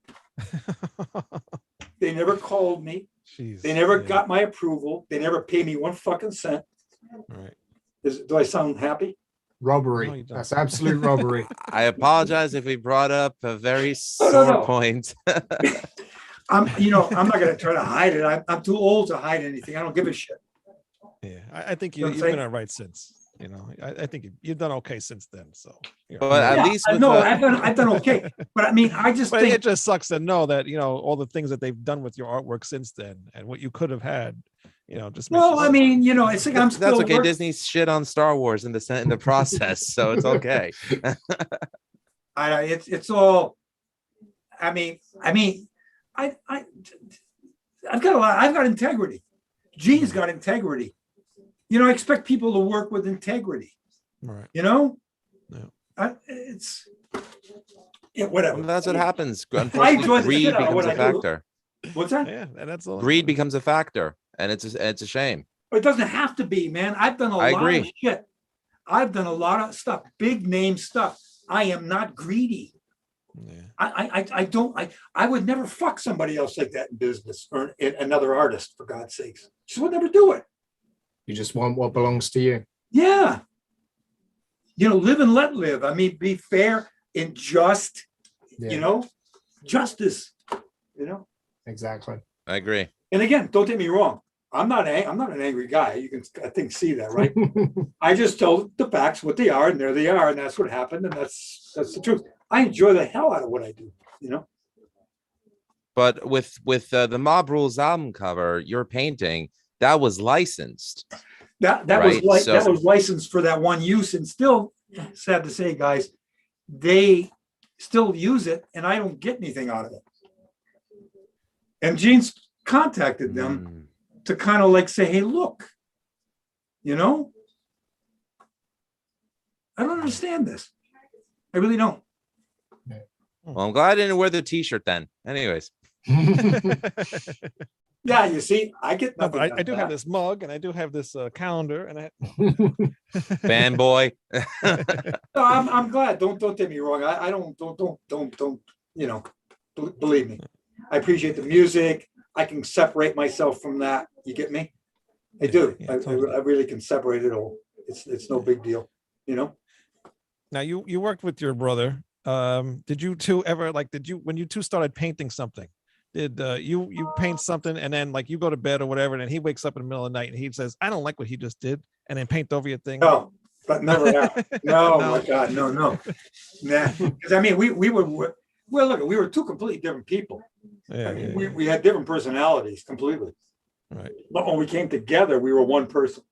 They never called me. Jeez, they never got my approval. They never paid me one fucking cent. Right. Do I sound happy? Robbery. No, That's absolute robbery. I apologize if we brought up a very sore point. I'm not going to try to hide it. I'm too old to hide anything. I don't give a shit. Yeah, I think you've been all right since. I think you've done okay since then. So, but at least I've done okay. But I mean, I just think it just sucks to know that all the things that they've done with your artwork since then, and what you could have had, just. Well, I mean, it's like I'm still. That's okay. Disney shit on Star Wars in the process, so it's okay. It's all. I mean, I've got a lot. I've got integrity. Gene's got integrity. I expect people to work with integrity. Right. Yeah. Whatever. Well, that's what happens. I Unfortunately, enjoy the greed shit out of becomes what a I do. factor. What's that? Yeah, and that's all. Greed becomes a factor, and it's a shame. It doesn't have to be, man. I've done a I lot agree. of shit. I've done a lot of stuff, big name stuff. I am not greedy. Yeah. I would never fuck somebody else like that in business or another artist, for God's sakes. Just would never do it. You just want what belongs to you. Yeah. Live and let live. I mean, be fair and just, justice, Exactly. I agree. And again, don't get me wrong. I'm not an angry guy. You can, I think, see that, right? I just tell the facts what they are, and there they are, and that's what happened, and that's the truth. I enjoy the hell out of what I do, But with the Mob Rules album cover, your painting that was licensed. That Right, that was licensed for that one use, and still, sad to say, guys, they still use it, and I don't get anything out of it. And Gene's contacted them to kind of like say, hey, look, I don't understand this. I really don't. Well, I'm glad I didn't wear the T-shirt then. Anyways, Yeah, you see, I get No, nothing. but out I of do that. have this mug, and I do have this calendar, and I. fanboy. No, I'm glad. Don't get me wrong. I don't believe me. I appreciate the music. I can separate myself from that. You get me? I do. Yeah, I totally. really can separate it all. It's no big deal. Now you worked with your brother. Did you two ever when you two started painting something? Did you paint something and then like you go to bed or whatever, and then he wakes up in the middle of the night and he says, "I don't like what he just did," and then paint over your thing? No, but never happened. No, No. my God, no. Nah. Because I mean, we were look, we were two completely different people. Yeah, I mean, yeah, we had different personalities completely. right. But when we came together, we were one person.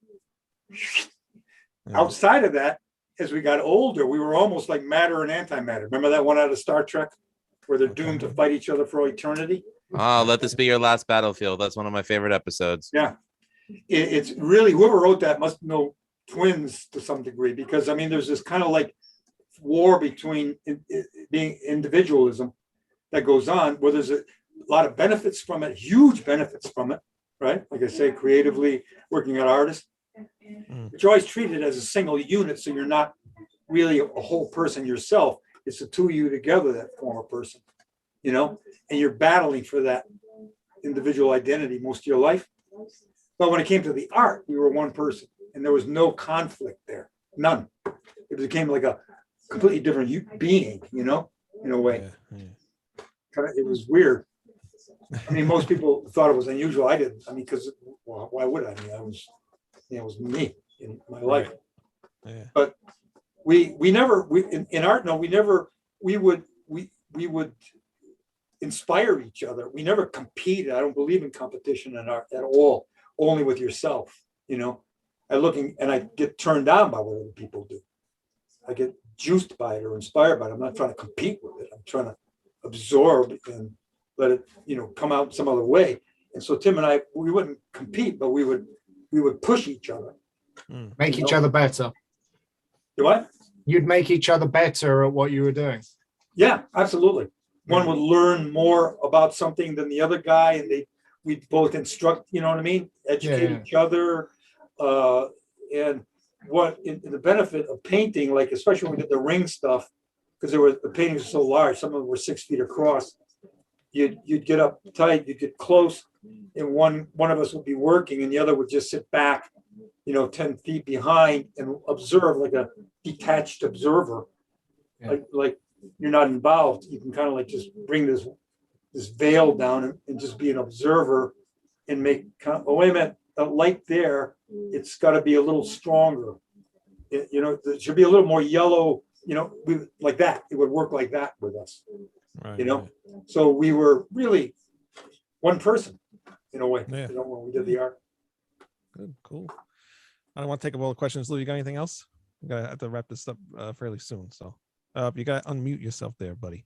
Yeah. Outside of that, as we got older, we were almost like matter and antimatter. Remember that one out of Star Trek where they're doomed to fight each other for eternity? Let this be your last battlefield. That's one of my favorite episodes. Yeah. It's really, whoever wrote that must know twins to some degree, because I mean, there's this kind of like war between being individualism that goes on, where there's a lot of benefits from it, huge benefits from it, right? Like I say, creatively working at artists, but you're always treated as a single unit. So you're not really a whole person yourself. It's the two of you together that form a person, and you're battling for that individual identity most of your life. But when it came to the art, we were one person and there was no conflict there. None. It became like a completely different being, in a way. Yeah. It was weird. I mean, most people thought it was unusual. I didn't. I mean, because why would I? I mean, it was me in my life. Yeah. But we never in art. No, we would inspire each other. We never competed. I don't believe in competition in art at all. Only with yourself. I get turned on by what other people do. I get juiced by it or inspired by it. I'm not trying to compete with it. I'm trying to absorb and let it, come out some other way. And so Tim and I, we wouldn't compete, but we would push each other. Make each other better. Do what? You'd make each other better at what you were doing. Yeah, absolutely. One would learn more about something than the other guy, and we'd both instruct, educate each other. And what in the benefit of painting, like especially when we did the ring stuff, because the paintings were so large, some of them were 6 feet across. You'd get up tight, you'd get close, and one of us would be working, and the other would just sit back, 10 feet behind and observe like a detached observer. Yeah. Like you're not involved. You can kind of like just bring this veil down and just be an observer and make wait a minute, the light there, it's got to be a little stronger. It should be a little more yellow, like that. It would work like that with us, Right. So we were really one person in a way, Yeah. when we did the art. Good, cool. I don't want to take up all the questions. Lou, you got anything else? I'm gonna have to wrap this up fairly soon. So you gotta unmute yourself there, buddy.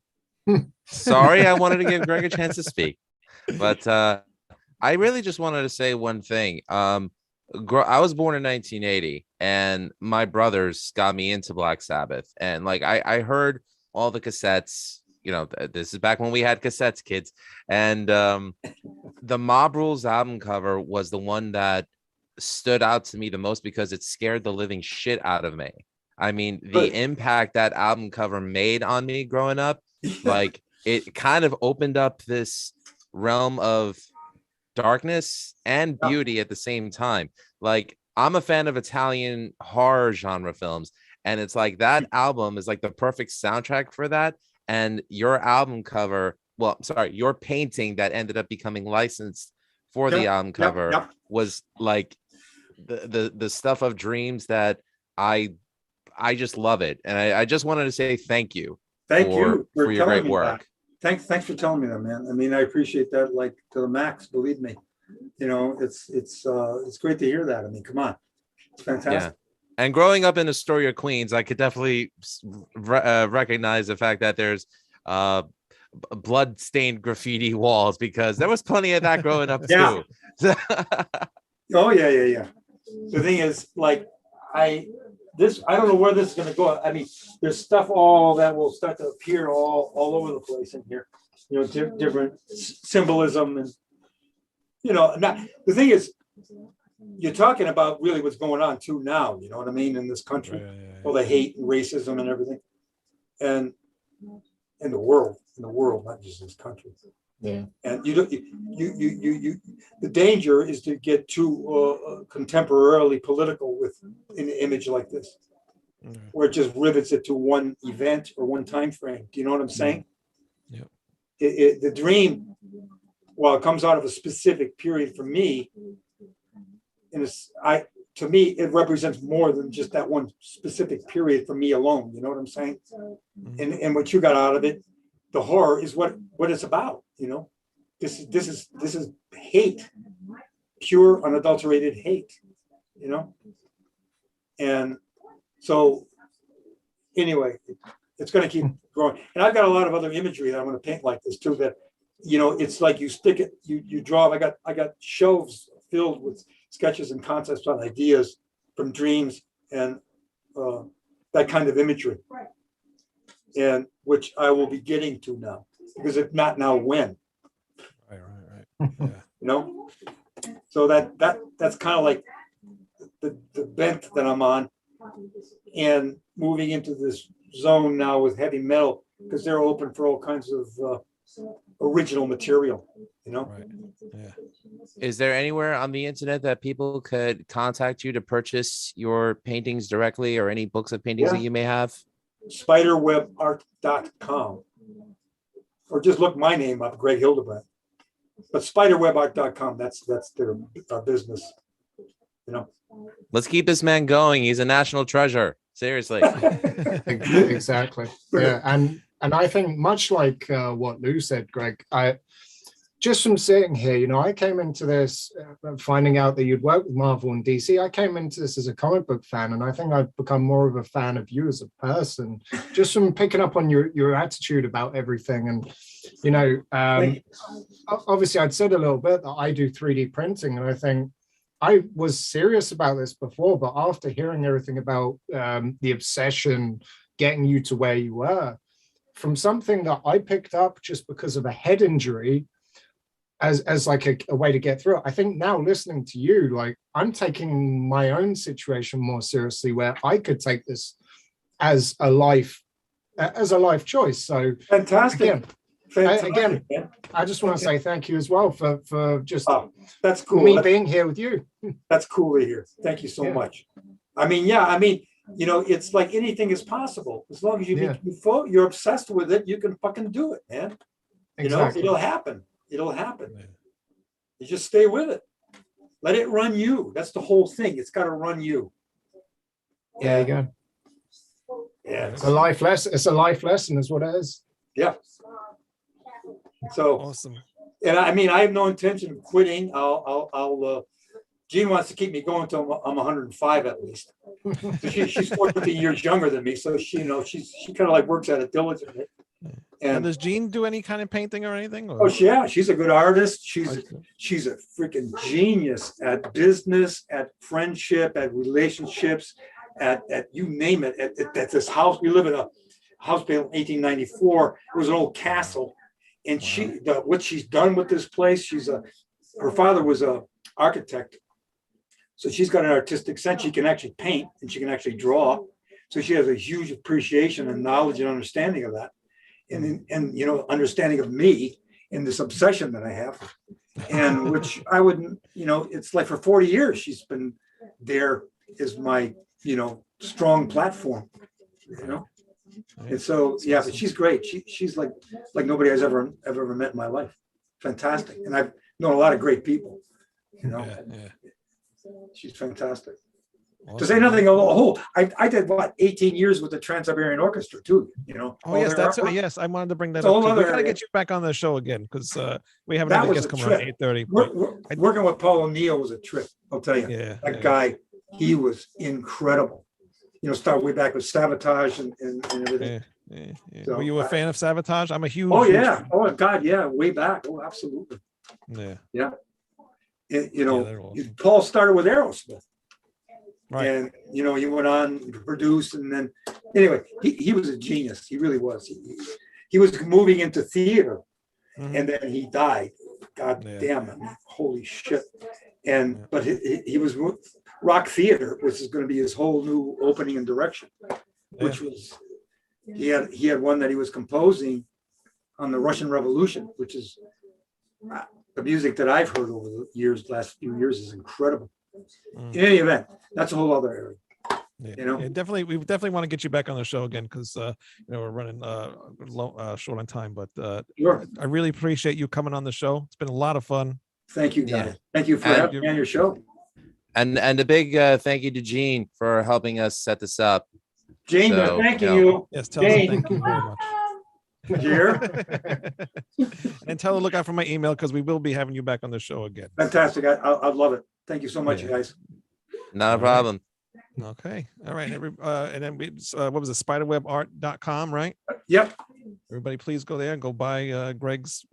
Sorry, I wanted to give Greg a chance to speak, but I really just wanted to say one thing. I was born in 1980, and my brothers got me into Black Sabbath, and like I heard all the cassettes. You know, this is back when we had cassettes, kids, and the Mob Rules album cover was the one that stood out to me the most because it scared the living shit out of me. I mean, the impact that album cover made on me growing up, like it kind of opened up this realm of darkness and beauty at the same time. Like, I'm a fan of Italian horror genre films, and it's like that album is like the perfect soundtrack for that. And your album cover, well, sorry, your painting that ended up becoming licensed for the album cover was like the stuff of dreams that I just love it. And I just wanted to say thank you. Thank you for your great work. Thanks for telling me that, man. I mean, I appreciate that like to the max, believe me. You know, it's great to hear that. I mean, come on. It's fantastic. Yeah. And growing up in Astoria, Queens, I could definitely recognize the fact that there's blood-stained graffiti walls, because there was plenty of that growing up too. Oh yeah. The thing is, like, I don't know where this is going to go. I mean, there's stuff all that will start to appear all over the place in here. You know, different symbolism, and you know, the thing is, you're talking about really what's going on too now. You know what I mean, in this country, all the hate and racism and everything, and in the world, not just this country. Yeah. And you the danger is to get too contemporarily political with an image like this, where it just rivets it to one event or one time frame. Do you know what I'm saying? Yeah. The dream, while it comes out of a specific period for me, to me, it represents more than just that one specific period for me alone. You know what I'm saying? And what you got out of it, the horror, is what it's about. You know, this is hate, pure, unadulterated hate. You know, and so anyway, it's going to keep growing. And I've got a lot of other imagery that I'm going to paint like this too. That, you know, it's like you stick it, you draw. I got shelves filled with sketches and concepts on ideas from dreams and that kind of imagery, and which I will be getting to now, because if not now, when? Right. Yeah. You know, so that's kind of like the bent that I'm on, and moving into this zone now with heavy metal, because they're open for all kinds of original material. You know. Right. Yeah. Is there anywhere on the internet that people could contact you to purchase your paintings directly, or any books of paintings that you may have? Spiderwebart.com, or just look my name up, Greg Hildebrandt. But spiderwebart.com, that's their business. You know. Let's keep this man going. He's a national treasure. Seriously. Exactly. Yeah, and I think much like what Lou said, Greg, just from sitting here, you know, I came into this finding out that you'd work with Marvel and DC. I came into this as a comic book fan, and I think I've become more of a fan of you as a person, just from picking up on your attitude about everything. And, you know, obviously I'd said a little bit that I do 3D printing, and I think I was serious about this before, but after hearing everything about the obsession getting you to where you were, from something that I picked up just because of a head injury, as like a way to get through it. I think now, listening to you, like, I'm taking my own situation more seriously, where I could take this as a life choice. So fantastic. Again, I just want to say thank you as well for just that's cool. Me being here with you. That's cool to hear. Thank you so much. I mean, you know, it's like anything is possible as long as you're obsessed with it. You can fucking do it, man. Exactly. You know, it'll happen. You just stay with it. Let it run you. That's the whole thing. It's got to run you. There you go. Yeah. It's a life lesson. It's a life lesson, is what it is. Yeah. So Awesome. And I mean, I have no intention of quitting. I'll Jean wants to keep me going until I'm 105 at least. So she's 14 years younger than me, so she kind of like works at it diligently. And And does Jean do any kind of painting or anything? oh, yeah, she's a good artist. She's Okay. a freaking genius at business, at friendship, at relationships, at you name it. At this house, we live in a house built in 1894. It was an old castle, and what she's done with this place. Her father was a architect, so she's got an artistic sense. She can actually paint and she can actually draw. So she has a huge appreciation and knowledge and understanding of that, and understanding of me and this obsession that I have, and which I wouldn't, it's like for 40 years she's been there as my, strong platform, And so, yeah, but she's great. She's like nobody I've ever met in my life. Fantastic, and I've known a lot of great people. She's fantastic. Awesome. To say nothing of the whole, I did 18 years with the Trans-Siberian Orchestra too. Oh yes, yes. I wanted to bring that up. We gotta get you back on the show again because we have another guest coming on at 8:30. Working with Paul O'Neill was a trip. I'll tell you. Yeah, that guy, he was incredible. Start way back with Sabotage and everything. Yeah. So, were you a fan of Sabotage? I'm a huge. Oh yeah. Oh God, yeah. Way back. Oh, absolutely. Yeah. Paul started with Aerosmith. Right. And he went on to produce, and then anyway, he was a genius. He really was. He was moving into theater, and then he died. God damn it! Holy shit! But he was rock theater, which is going to be his whole new opening and direction. Which was he had one that he was composing on the Russian Revolution, which is the music that I've heard over the last few years is incredible. In any event, that's a whole other area. We definitely want to get you back on the show again because we're running short on time. But sure. I really appreciate you coming on the show. It's been a lot of fun. Thank you, guys. Thank you for having me on your show. And a big thank you to Jean for helping us set this up. Jean, thanking you. Yes, tell her thank you very much. Here. And tell her to look out for my email because we will be having you back on the show again. Fantastic. I love it. Thank you so much, you guys. Not a problem. Okay. All right. And then what was it? Spiderwebart.com, right? Yep. Everybody, please go there and go buy Greg's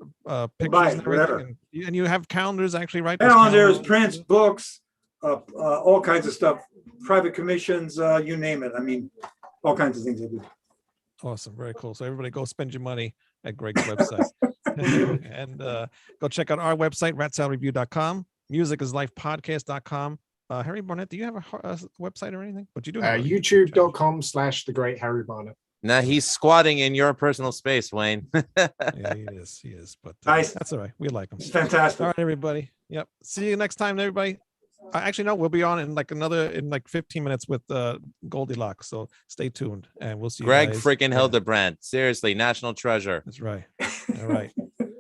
pictures and everything. And you have calendars actually, right? Calendars, prints, books, all kinds of stuff, private commissions, you name it. I mean, all kinds of things I do. Awesome. Very cool. So everybody go spend your money at Greg's website. And go check out our website, ratsaladreview.com, musicisLifepodcast.com. Harry Barnett, do you have a website or anything? But you do have youtube.com/The Great Harry Barnett. Now he's squatting in your personal space, Wayne. Yeah, he is. But nice. That's all right. We like him. It's fantastic. All right, everybody. Yep. See you next time, everybody. Actually, no, we'll be on in like 15 minutes with Goldilocks. So stay tuned and we'll see you Greg guys. freaking Hildebrandt. Seriously, national treasure. That's right. All right.